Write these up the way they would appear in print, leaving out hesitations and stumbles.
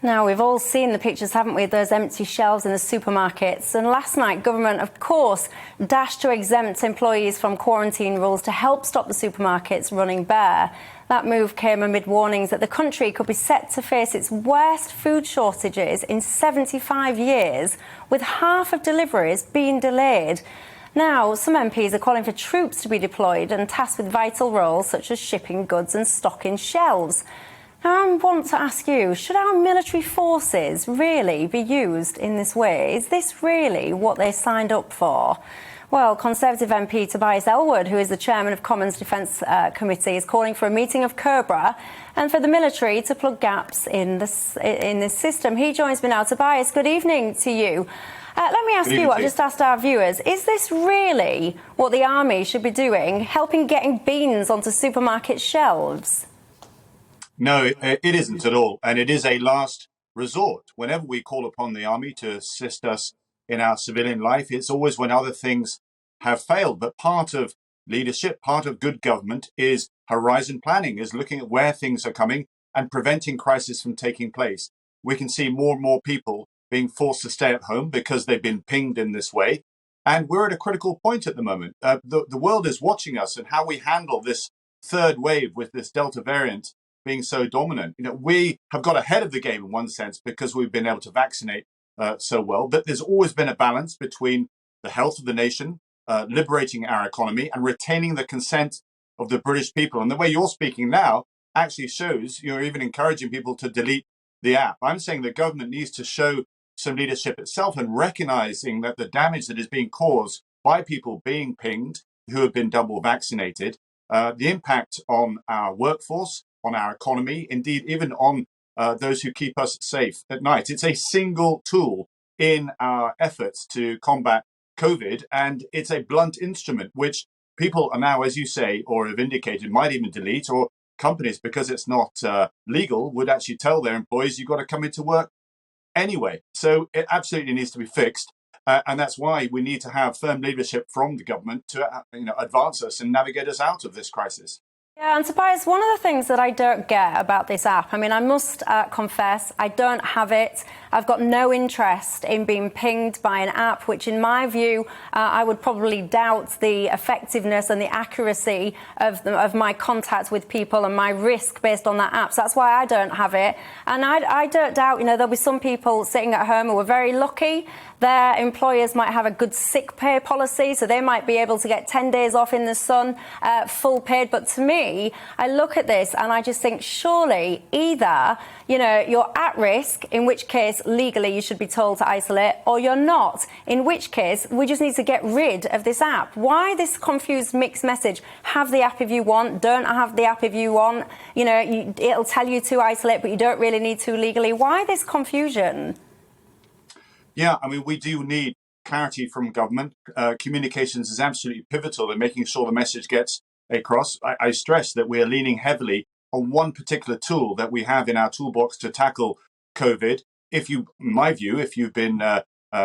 Now, we've all seen the pictures, haven't we, those empty shelves in the supermarkets. And last night, government, of course, dashed to exempt employees from quarantine rules to help stop the supermarkets running bare. That move came amid warnings that the country could be set to face its worst food shortages in 75 years, with half of deliveries being delayed. Now, some MPs are calling for troops to be deployed and tasked with vital roles such as shipping goods and stocking shelves. Now, I want to ask you, should our military forces really be used in this way? Is this really what they signed up for? Well, Conservative MP Tobias Ellwood, who is the chairman of Commons Defence Committee, is calling for a meeting of COBRA and for the military to plug gaps in this system. He joins me now. Tobias, good evening to you. Let me ask you what I just asked our viewers. Is this really what the army should be doing, helping getting beans onto supermarket shelves? No, it isn't at all. And it is a last resort. Whenever we call upon the army to assist us in our civilian life, it's always when other things have failed. But part of leadership, part of good government is horizon planning, is looking at where things are coming and preventing crisis from taking place. We can see more and more people being forced to stay at home because they've been pinged in this way. And we're at a critical point at the moment. The world is watching us and how we handle this third wave with this Delta variant being so dominant. We have got ahead of the game in one sense because we've been able to vaccinate so well, but there's always been a balance between the health of the nation, liberating our economy and retaining the consent of the British people. And the way you're speaking now actually shows you're even encouraging people to delete the app. I'm saying the government needs to show some leadership itself and recognizing that the damage that is being caused by people being pinged who have been double vaccinated, the impact on our workforce, on our economy, indeed, even on those who keep us safe at night. It's a single tool in our efforts to combat COVID, and it's a blunt instrument, which people are now, as you say, or have indicated, might even delete, or companies, because it's not legal, would actually tell their employees, you've got to come into work anyway. So it absolutely needs to be fixed. And that's why we need to have firm leadership from the government to advance us and navigate us out of this crisis. Yeah, and Tobias, one of the things that I don't get about this app, I mean, I must confess, I don't have it. I've got no interest in being pinged by an app, which in my view, I would probably doubt the effectiveness and the accuracy of my contact with people and my risk based on that app. So that's why I don't have it. And I don't doubt, there'll be some people sitting at home who are very lucky. Their employers might have a good sick pay policy, so they might be able to get 10 days off in the sun, full paid. But to me, I look at this and I just think, surely either, you're at risk, in which case legally you should be told to isolate, or you're not, in which case we just need to get rid of this app. Why this confused mixed message? Have the app if you want, don't have the app if you want. It'll tell you to isolate, but you don't really need to legally. Why this confusion? Yeah, I mean, we do need clarity from government. Communications is absolutely pivotal in making sure the message gets across. I stress that we are leaning heavily on one particular tool that we have in our toolbox to tackle COVID. In my view, if you've been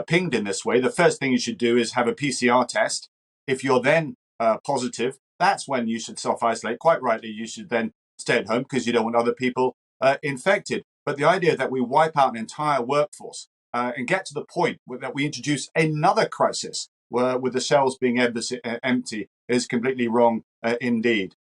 pinged in this way, the first thing you should do is have a PCR test. If you're then positive, that's when you should self-isolate. Quite rightly, you should then stay at home because you don't want other people infected. But the idea that we wipe out an entire workforce and get to the point that we introduce another crisis with the shelves being empty is completely wrong indeed.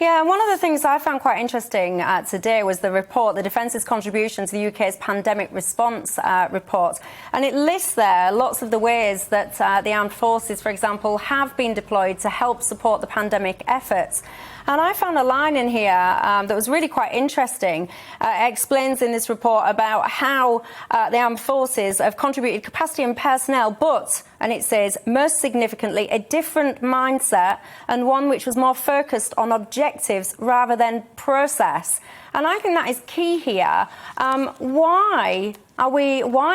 Yeah, and one of the things I found quite interesting today was the report, the Defence's contribution to the UK's pandemic response report. And it lists there lots of the ways that the armed forces, for example, have been deployed to help support the pandemic efforts. And I found a line in here that was really quite interesting. It explains in this report about how the armed forces have contributed capacity and personnel, but, and it says, most significantly, a different mindset and one which was more focused on objectives rather than process. And I think that is key here. Why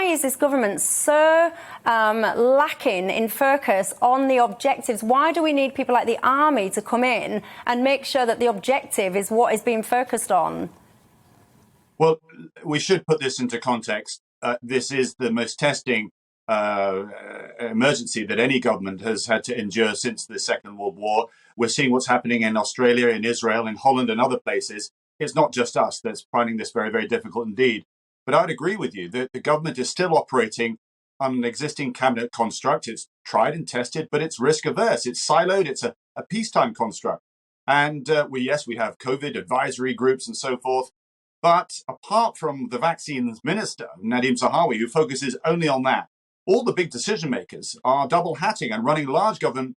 is this government so lacking in focus on the objectives? Why do we need people like the army to come in and make sure that the objective is what is being focused on? Well, we should put this into context. This is the most testing emergency that any government has had to endure since the Second World War. We're seeing what's happening in Australia, in Israel, in Holland and other places. It's not just us that's finding this very, very difficult indeed. But I'd agree with you that the government is still operating on an existing cabinet construct. It's tried and tested, but it's risk averse. It's siloed. It's a peacetime construct. And we have COVID advisory groups and so forth. But apart from the vaccines minister, Nadhim Zahawi, who focuses only on that, all the big decision makers are double hatting and running large government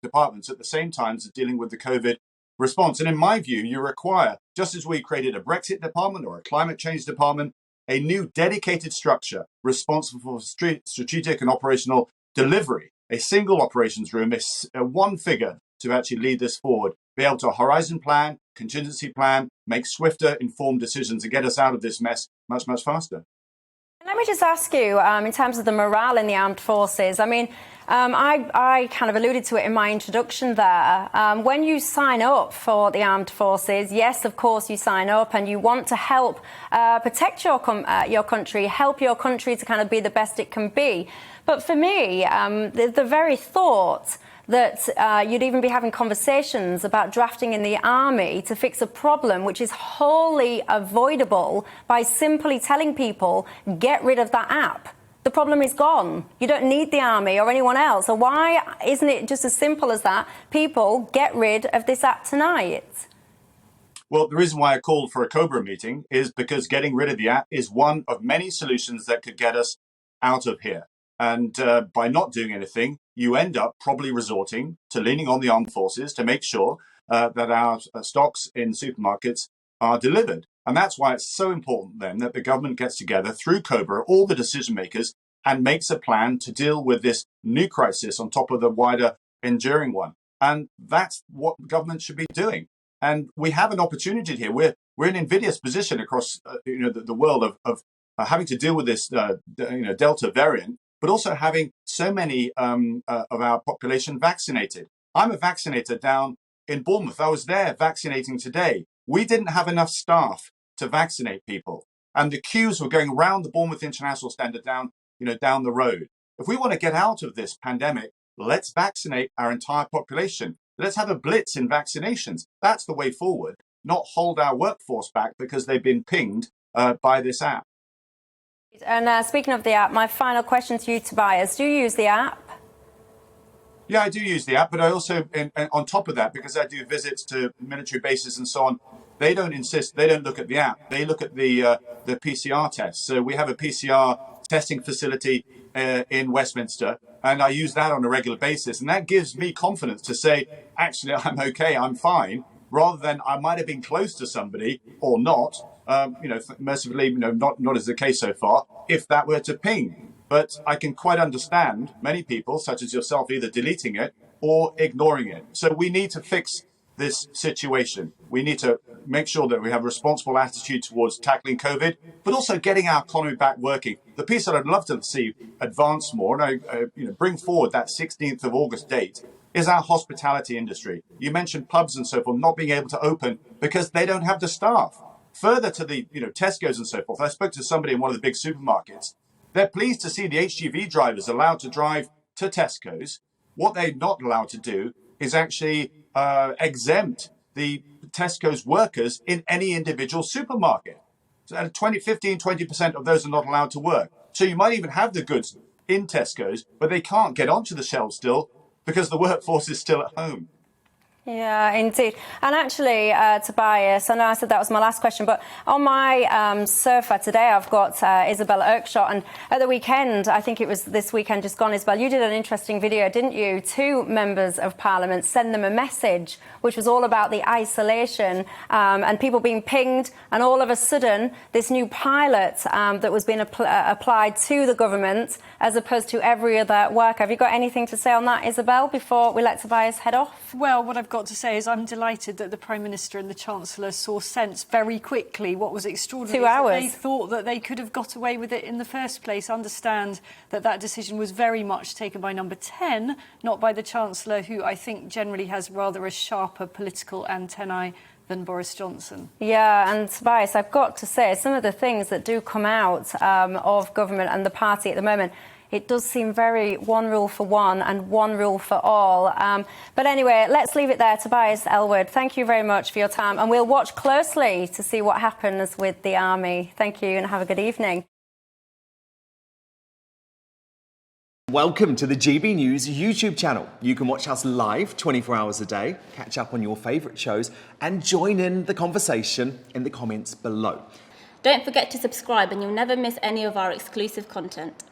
departments at the same time as dealing with the COVID response. And in my view, you require, just as we created a Brexit department or a climate change department, a new dedicated structure responsible for strategic and operational delivery, a single operations room, one figure to actually lead this forward, be able to horizon plan, contingency plan, make swifter, informed decisions and get us out of this mess much, much faster. Let me just ask you, in terms of the morale in the armed forces, I mean, I kind of alluded to it in my introduction there. When you sign up for the armed forces, yes, of course, you sign up and you want to help protect your country, help your country to kind of be the best it can be. But for me, the very thought that you'd even be having conversations about drafting in the army to fix a problem which is wholly avoidable by simply telling people, get rid of that app. The problem is gone. You don't need the army or anyone else. So why isn't it just as simple as that? People, get rid of this app tonight. Well, the reason why I called for a COBRA meeting is because getting rid of the app is one of many solutions that could get us out of here. And by not doing anything, you end up probably resorting to leaning on the armed forces to make sure that our stocks in supermarkets are delivered. And that's why it's so important then that the government gets together through COBRA, all the decision makers, and makes a plan to deal with this new crisis on top of the wider enduring one. And that's what government should be doing. And we have an opportunity here. We're in an invidious position across the world of having to deal with this Delta variant, but also having so many of our population vaccinated. I'm a vaccinator down in Bournemouth. I was there vaccinating today. We didn't have enough staff to vaccinate people. And the queues were going around the Bournemouth International Standard down the road. If we want to get out of this pandemic, let's vaccinate our entire population. Let's have a blitz in vaccinations. That's the way forward, not hold our workforce back because they've been pinged by this app. And speaking of the app, my final question to you, Tobias, do you use the app? Yeah, I do use the app, but I also, on top of that, because I do visits to military bases and so on, they don't look at the app. They look at the PCR test. So we have a PCR testing facility in Westminster, and I use that on a regular basis. And that gives me confidence to say, actually, I'm okay, I'm fine, rather than I might have been close to somebody or not. Mercifully, not as the case so far, if that were to ping. But I can quite understand many people, such as yourself, either deleting it or ignoring it. So we need to fix this situation. We need to make sure that we have a responsible attitude towards tackling COVID, but also getting our economy back working. The piece that I'd love to see advance more, and I bring forward that 16th of August date, is our hospitality industry. You mentioned pubs and so forth not being able to open because they don't have the staff. Further to the Tesco's and so forth, I spoke to somebody in one of the big supermarkets. They're pleased to see the HGV drivers allowed to drive to Tesco's. What they're not allowed to do is actually exempt the Tesco's workers in any individual supermarket. So 20% of those are not allowed to work. So you might even have the goods in Tesco's, but they can't get onto the shelves still because the workforce is still at home. Yeah, indeed. And actually, Tobias, I know I said that was my last question, but on my surfer today, I've got Isabella Erkshot. And at the weekend, I think it was this weekend just gone, Isabel, you did an interesting video, didn't you, to members of Parliament, send them a message, which was all about the isolation and people being pinged. And all of a sudden, this new pilot that was being applied to the government as opposed to every other work. Have you got anything to say on that, Isabel, before we let Tobias head off? Well, what I've got to say is I'm delighted that the Prime Minister and the Chancellor saw sense very quickly. What was extraordinary 2 hours. is that they thought that they could have got away with it in the first place. Understand that that decision was very much taken by number 10, not by the Chancellor, who I think generally has rather a sharper political antennae than Boris Johnson. Yeah, and Tobias, I've got to say, some of the things that do come out of government and the party at the moment, it does seem very one rule for one and one rule for all. But anyway, let's leave it there. Tobias Ellwood, thank you very much for your time, and we'll watch closely to see what happens with the army. Thank you and have a good evening. Welcome to the GB News YouTube channel. You can watch us live 24 hours a day, catch up on your favourite shows and join in the conversation in the comments below. Don't forget to subscribe and you'll never miss any of our exclusive content.